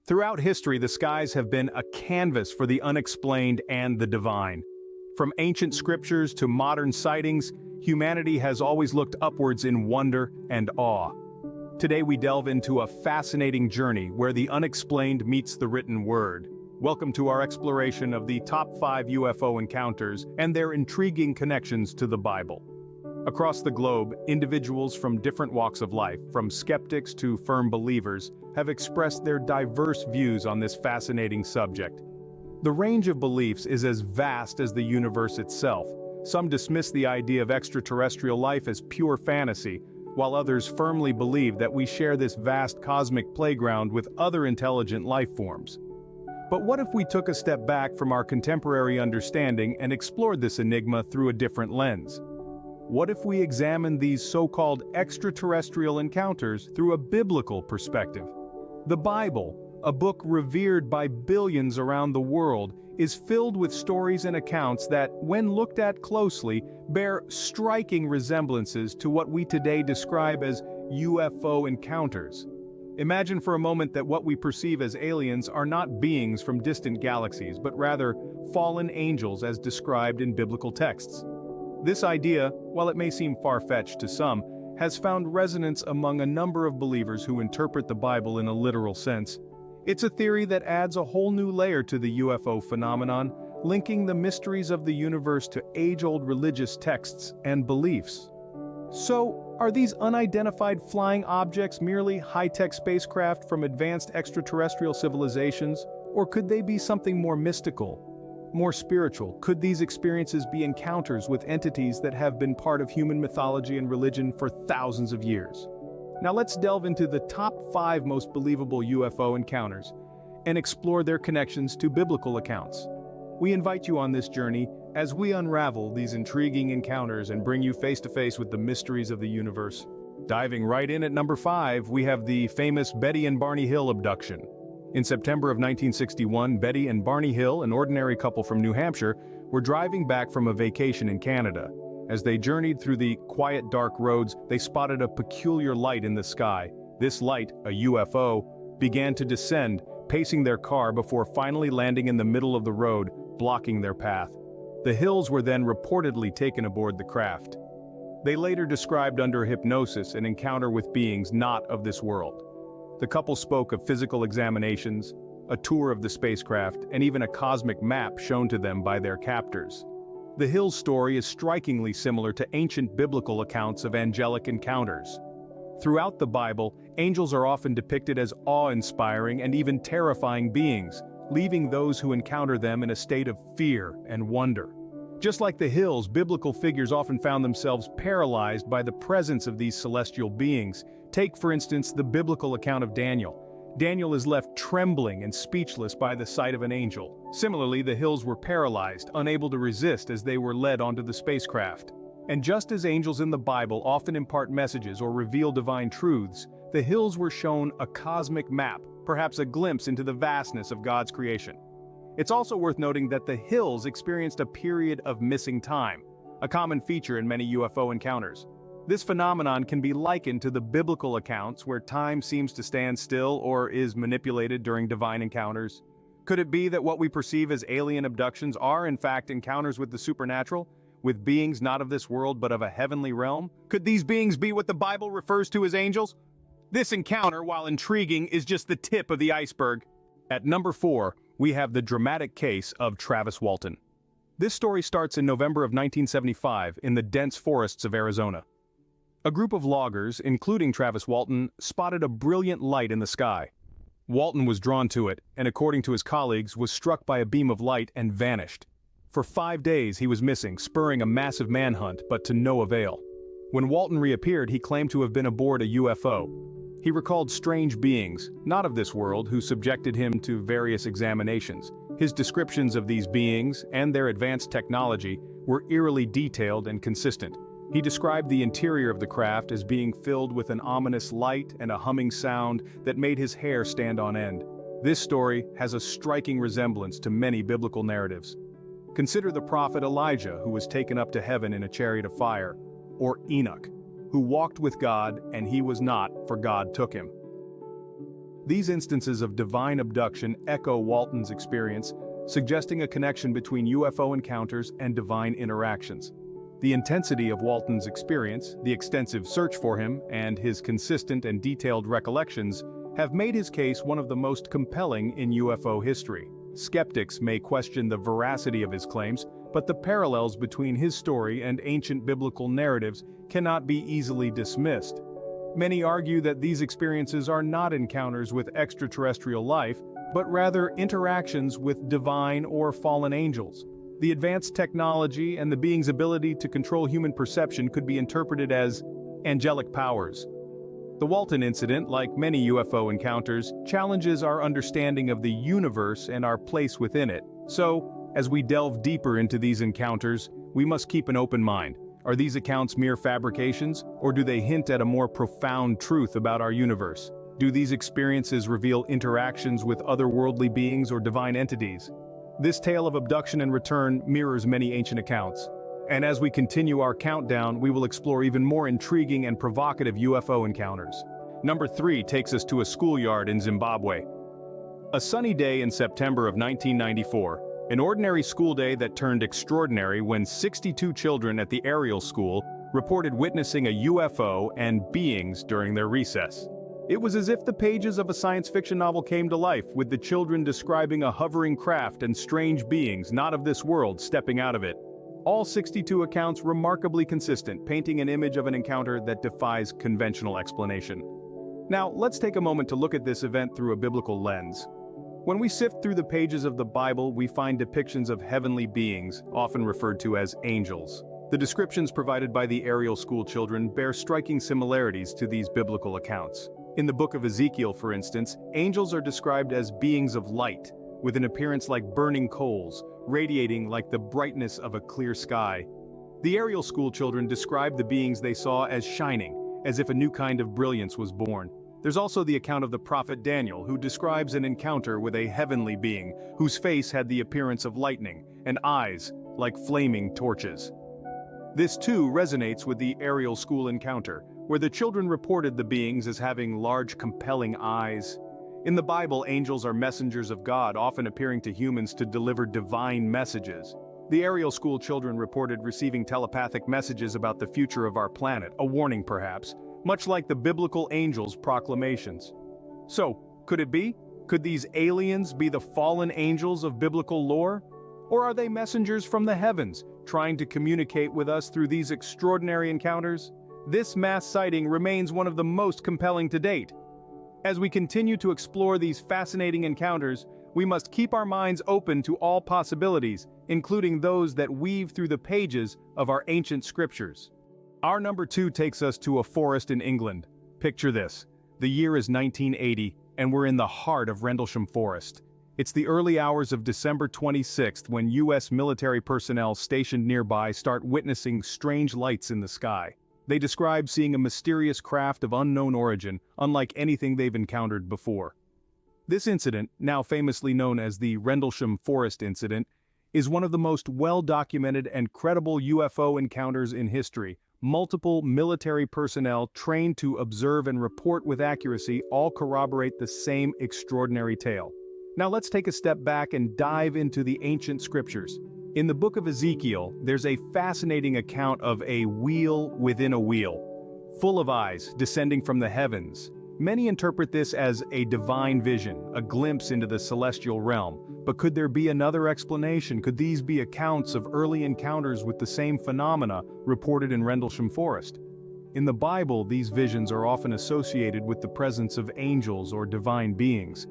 Throughout history, the skies have been a canvas for the unexplained and the divine. From ancient scriptures to modern sightings, humanity has always looked upwards in wonder and awe. Today we delve into a fascinating journey where the unexplained meets the written word. Welcome to our exploration of the top 5 UFO encounters and their intriguing connections to the Bible. Across the globe, individuals from different walks of life, from skeptics to firm believers, have expressed their diverse views on this fascinating subject. The range of beliefs is as vast as the universe itself. Some dismiss the idea of extraterrestrial life as pure fantasy, while others firmly believe that we share this vast cosmic playground with other intelligent life forms. But what if we took a step back from our contemporary understanding and explored this enigma through a different lens? What if we examined these so-called extraterrestrial encounters through a biblical perspective? The Bible, a book revered by billions around the world, is filled with stories and accounts that, when looked at closely, bear striking resemblances to what we today describe as UFO encounters. Imagine for a moment that what we perceive as aliens are not beings from distant galaxies, but rather fallen angels as described in biblical texts. This idea, while it may seem far-fetched to some, has found resonance among a number of believers who interpret the Bible in a literal sense. It's a theory that adds a whole new layer to the UFO phenomenon, linking the mysteries of the universe to age-old religious texts and beliefs. So, are these unidentified flying objects merely high-tech spacecraft from advanced extraterrestrial civilizations, or could they be something more mystical, more spiritual? Could these experiences be encounters with entities that have been part of human mythology and religion for thousands of years? Now let's delve into the top 5 most believable UFO encounters and explore their connections to biblical accounts. We invite you on this journey as we unravel these intriguing encounters and bring you face to face with the mysteries of the universe. Diving right in at number 5, we have the famous Betty and Barney Hill abduction. In September of 1961, Betty and Barney Hill, an ordinary couple from New Hampshire, were driving back from a vacation in Canada. As they journeyed through the quiet, dark roads, they spotted a peculiar light in the sky. This light, a UFO, began to descend, pacing their car before finally landing in the middle of the road, blocking their path. The Hills were then reportedly taken aboard the craft. They later described under hypnosis an encounter with beings not of this world. The couple spoke of physical examinations, a tour of the spacecraft, and even a cosmic map shown to them by their captors. The Hills story is strikingly similar to ancient biblical accounts of angelic encounters. Throughout the Bible, angels are often depicted as awe-inspiring and even terrifying beings, leaving those who encounter them in a state of fear and wonder. Just like the Hills, biblical figures often found themselves paralyzed by the presence of these celestial beings. Take, for instance, the biblical account of Daniel. Daniel is left trembling and speechless by the sight of an angel. Similarly, the Hills were paralyzed, unable to resist as they were led onto the spacecraft. And just as angels in the Bible often impart messages or reveal divine truths, the Hills were shown a cosmic map, perhaps a glimpse into the vastness of God's creation. It's also worth noting that the Hills experienced a period of missing time, a common feature in many UFO encounters. This phenomenon can be likened to the biblical accounts where time seems to stand still or is manipulated during divine encounters. Could it be that what we perceive as alien abductions are in fact encounters with the supernatural, with beings not of this world but of a heavenly realm? Could these beings be what the Bible refers to as angels? This encounter, while intriguing, is just the tip of the iceberg. At number 4, we have the dramatic case of Travis Walton. This story starts in November of 1975 in the dense forests of Arizona. A group of loggers, including Travis Walton, spotted a brilliant light in the sky. Walton was drawn to it, and according to his colleagues, was struck by a beam of light and vanished. For 5 days he was missing, spurring a massive manhunt, but to no avail. When Walton reappeared, he claimed to have been aboard a UFO. He recalled strange beings, not of this world, who subjected him to various examinations. His descriptions of these beings, and their advanced technology, were eerily detailed and consistent. He described the interior of the craft as being filled with an ominous light and a humming sound that made his hair stand on end. This story has a striking resemblance to many biblical narratives. Consider the prophet Elijah, who was taken up to heaven in a chariot of fire, or Enoch, who walked with God and he was not, for God took him. These instances of divine abduction echo Walton's experience, suggesting a connection between UFO encounters and divine interactions. The intensity of Walton's experience, the extensive search for him, and his consistent and detailed recollections have made his case one of the most compelling in UFO history. Skeptics may question the veracity of his claims, but the parallels between his story and ancient biblical narratives cannot be easily dismissed. Many argue that these experiences are not encounters with extraterrestrial life, but rather interactions with divine or fallen angels. The advanced technology and the being's ability to control human perception could be interpreted as angelic powers. The Walton incident, like many UFO encounters, challenges our understanding of the universe and our place within it. So, as we delve deeper into these encounters, we must keep an open mind. Are these accounts mere fabrications, or do they hint at a more profound truth about our universe? Do these experiences reveal interactions with otherworldly beings or divine entities? This tale of abduction and return mirrors many ancient accounts. And as we continue our countdown, we will explore even more intriguing and provocative UFO encounters. Number 3 takes us to a schoolyard in Zimbabwe. A sunny day in September of 1994, an ordinary school day that turned extraordinary when 62 children at the Ariel School reported witnessing a UFO and beings during their recess. It was as if the pages of a science fiction novel came to life, with the children describing a hovering craft and strange beings not of this world stepping out of it. All 62 accounts remarkably consistent, painting an image of an encounter that defies conventional explanation. Now, let's take a moment to look at this event through a biblical lens. When we sift through the pages of the Bible, we find depictions of heavenly beings, often referred to as angels. The descriptions provided by the Ariel School children bear striking similarities to these biblical accounts. In the book of Ezekiel, for instance, angels are described as beings of light, with an appearance like burning coals, radiating like the brightness of a clear sky. The Ariel School children described the beings they saw as shining, as if a new kind of brilliance was born. There's also the account of the prophet Daniel, who describes an encounter with a heavenly being, whose face had the appearance of lightning, and eyes like flaming torches. This too resonates with the Ariel School encounter, where the children reported the beings as having large, compelling eyes. In the Bible, angels are messengers of God, often appearing to humans to deliver divine messages. The Ariel School children reported receiving telepathic messages about the future of our planet, a warning perhaps, much like the biblical angels' proclamations. So, could it be? Could these aliens be the fallen angels of biblical lore? Or are they messengers from the heavens, trying to communicate with us through these extraordinary encounters? This mass sighting remains one of the most compelling to date. As we continue to explore these fascinating encounters, we must keep our minds open to all possibilities, including those that weave through the pages of our ancient scriptures. Our number 2 takes us to a forest in England. Picture this. The year is 1980, and we're in the heart of Rendlesham Forest. It's the early hours of December 26th when U.S. military personnel stationed nearby start witnessing strange lights in the sky. They describe seeing a mysterious craft of unknown origin, unlike anything they've encountered before. This incident, now famously known as the Rendlesham Forest Incident, is one of the most well-documented and credible UFO encounters in history. Multiple military personnel trained to observe and report with accuracy all corroborate the same extraordinary tale. Now let's take a step back and dive into the ancient scriptures. In the book of Ezekiel, there's a fascinating account of a wheel within a wheel, full of eyes descending from the heavens. Many interpret this as a divine vision, a glimpse into the celestial realm. But could there be another explanation? Could these be accounts of early encounters with the same phenomena reported in Rendlesham Forest? In the Bible, these visions are often associated with the presence of angels or divine beings.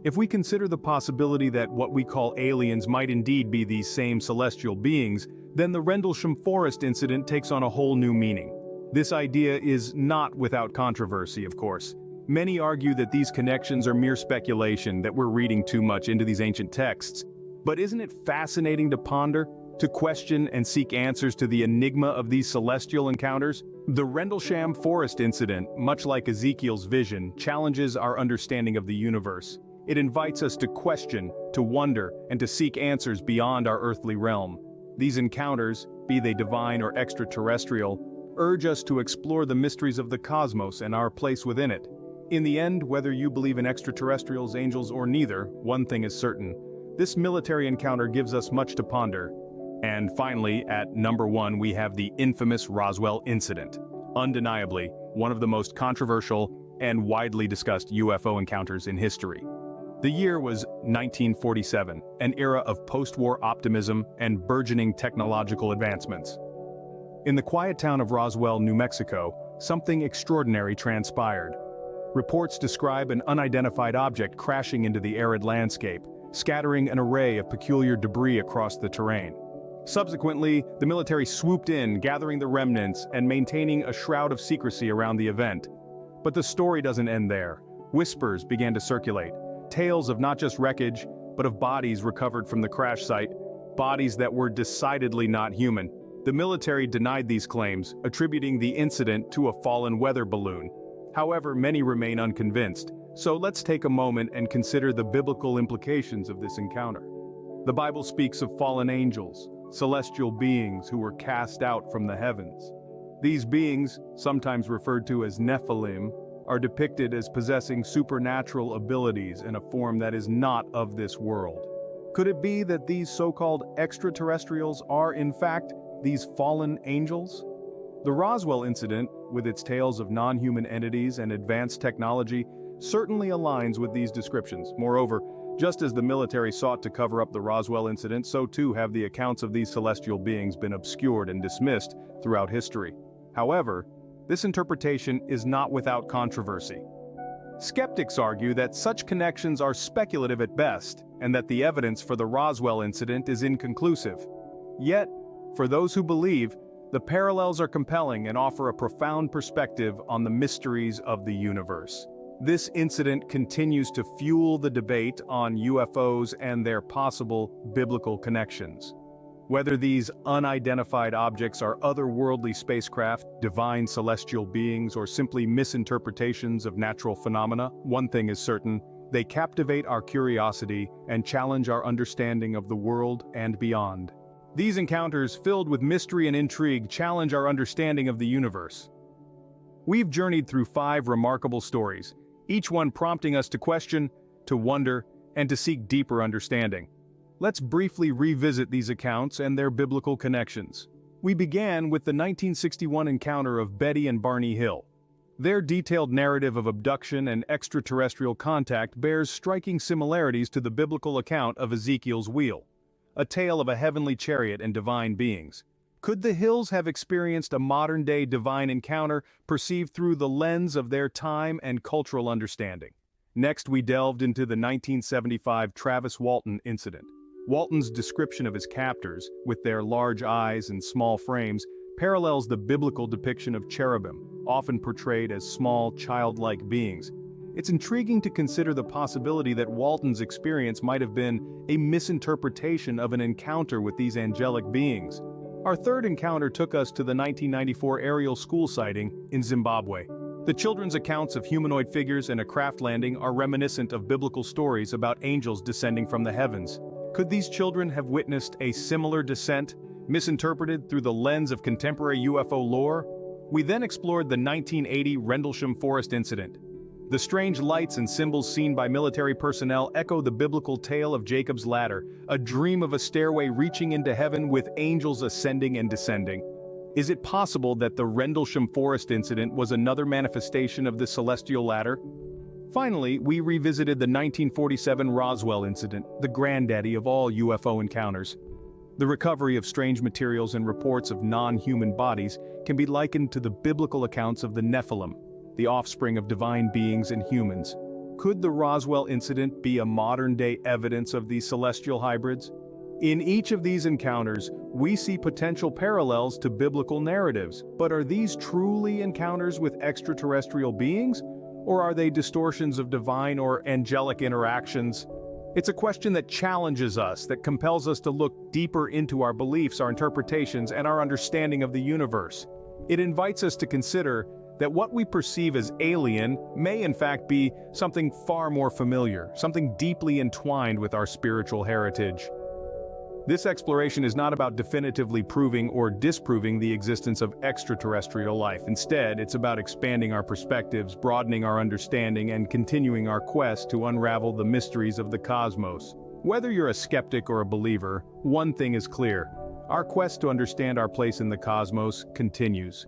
If we consider the possibility that what we call aliens might indeed be these same celestial beings, then the Rendlesham Forest incident takes on a whole new meaning. This idea is not without controversy, of course. Many argue that these connections are mere speculation, that we're reading too much into these ancient texts. But isn't it fascinating to ponder, to question and seek answers to the enigma of these celestial encounters? The Rendlesham Forest incident, much like Ezekiel's vision, challenges our understanding of the universe. It invites us to question, to wonder, and to seek answers beyond our earthly realm. These encounters, be they divine or extraterrestrial, urge us to explore the mysteries of the cosmos and our place within it. In the end, whether you believe in extraterrestrials, angels, or neither, one thing is certain. This military encounter gives us much to ponder. And finally, at number 1, we have the infamous Roswell incident. Undeniably, one of the most controversial and widely discussed UFO encounters in history. The year was 1947, an era of post-war optimism and burgeoning technological advancements. In the quiet town of Roswell, New Mexico, something extraordinary transpired. Reports describe an unidentified object crashing into the arid landscape, scattering an array of peculiar debris across the terrain. Subsequently, the military swooped in, gathering the remnants and maintaining a shroud of secrecy around the event. But the story doesn't end there. Whispers began to circulate, tales of not just wreckage, but of bodies recovered from the crash site, bodies that were decidedly not human. The military denied these claims, attributing the incident to a fallen weather balloon. However, many remain unconvinced, so let's take a moment and consider the biblical implications of this encounter. The Bible speaks of fallen angels, celestial beings who were cast out from the heavens. These beings, sometimes referred to as Nephilim, are depicted as possessing supernatural abilities in a form that is not of this world. Could it be that these so-called extraterrestrials are, in fact, these fallen angels? The Roswell incident, with its tales of non-human entities and advanced technology, certainly aligns with these descriptions. Moreover, just as the military sought to cover up the Roswell incident, so too have the accounts of these celestial beings been obscured and dismissed throughout history. However, this interpretation is not without controversy. Skeptics argue that such connections are speculative at best, and that the evidence for the Roswell incident is inconclusive. Yet, for those who believe, the parallels are compelling and offer a profound perspective on the mysteries of the universe. This incident continues to fuel the debate on UFOs and their possible biblical connections. Whether these unidentified objects are otherworldly spacecraft, divine celestial beings, or simply misinterpretations of natural phenomena, one thing is certain: they captivate our curiosity and challenge our understanding of the world and beyond. These encounters, filled with mystery and intrigue, challenge our understanding of the universe. We've journeyed through 5 remarkable stories, each one prompting us to question, to wonder, and to seek deeper understanding. Let's briefly revisit these accounts and their biblical connections. We began with the 1961 encounter of Betty and Barney Hill. Their detailed narrative of abduction and extraterrestrial contact bears striking similarities to the biblical account of Ezekiel's wheel, a tale of a heavenly chariot and divine beings. Could the Hills have experienced a modern-day divine encounter perceived through the lens of their time and cultural understanding? Next, we delved into the 1975 Travis Walton incident. Walton's description of his captors, with their large eyes and small frames, parallels the biblical depiction of cherubim, often portrayed as small, childlike beings. It's intriguing to consider the possibility that Walton's experience might have been a misinterpretation of an encounter with these angelic beings. Our third encounter took us to the 1994 aerial school sighting in Zimbabwe. The children's accounts of humanoid figures and a craft landing are reminiscent of biblical stories about angels descending from the heavens. Could these children have witnessed a similar descent, misinterpreted through the lens of contemporary UFO lore? We then explored the 1980 Rendlesham Forest incident. The strange lights and symbols seen by military personnel echo the biblical tale of Jacob's ladder, a dream of a stairway reaching into heaven with angels ascending and descending. Is it possible that the Rendlesham Forest incident was another manifestation of the celestial ladder? Finally, we revisited the 1947 Roswell incident, the granddaddy of all UFO encounters. The recovery of strange materials and reports of non-human bodies can be likened to the biblical accounts of the Nephilim, the offspring of divine beings and humans. Could the Roswell incident be a modern-day evidence of these celestial hybrids? In each of these encounters, we see potential parallels to biblical narratives, but are these truly encounters with extraterrestrial beings? Or are they distortions of divine or angelic interactions? It's a question that challenges us, that compels us to look deeper into our beliefs, our interpretations, and our understanding of the universe. It invites us to consider that what we perceive as alien may in fact be something far more familiar, something deeply entwined with our spiritual heritage. This exploration is not about definitively proving or disproving the existence of extraterrestrial life. Instead, it's about expanding our perspectives, broadening our understanding, and continuing our quest to unravel the mysteries of the cosmos. Whether you're a skeptic or a believer, one thing is clear. Our quest to understand our place in the cosmos continues.